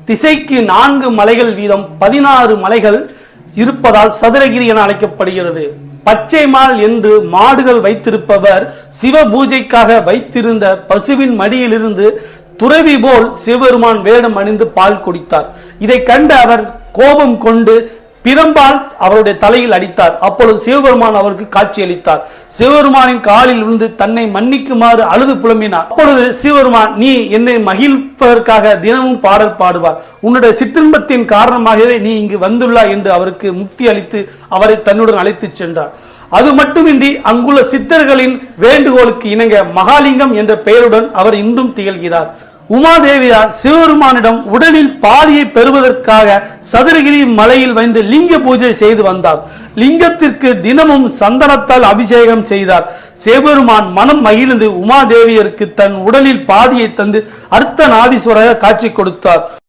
திசைக்கு 4 மலைகள் வீதம் 16 மலைகள் இருப்பதால் சதுரகிரி என அழைக்கப்படுகிறது. பச்சைமால் என்று மாடுகள் வைத்திருப்பவர் சிவ பூஜைக்காக வைத்திருந்த பசுவின் மடியிலிருந்து துறவி போல் சிவபெருமான் வேடம் அணிந்து பால் குடித்தார். இதை கண்டு அவர் கோபம் கொண்டு பிரம்பால் அவருடைய தலையில் அடித்தார். அப்பொழுது சிவபெருமான் அவருக்கு காட்சி அளித்தார். சிவபெருமானின் காலில் விழுந்து தன்னை மன்னிக்குமாறு அழுது புலம்பினார். அப்பொழுது சிவபெருமான், நீ என்னை மகிழ்ப்பதற்காக தினமும் பாடல் பாடுவார், உன்னுடைய சிற்றின்பத்தின் காரணமாகவே நீ இங்கு வந்துள்ளாய் என்று அவருக்கு முக்தி அளித்து அவரை தன்னுடன் அழைத்து சென்றார். அது மட்டுமின்றி அங்குள்ள சித்தர்களின் வேண்டுகோளுக்கு இணங்க மகாலிங்கம் என்ற பெயருடன் அவர் இன்றும் திகழ்கிறார். உமாதேவியார் சிவபெருமானிடம் உடலில் பாதியை பெறுவதற்காக சதுரகிரி மலையில் வைத்து லிங்க பூஜை செய்து வந்தார். லிங்கத்திற்கு தினமும் சந்தனத்தால் அபிஷேகம் செய்தார். சிவபெருமான் மனம் மகிழ்ந்து உமாதேவியருக்கு தன் உடலில் பாதியை தந்து அர்த்தநாதீஸ்வரராக காட்சி கொடுத்தார்.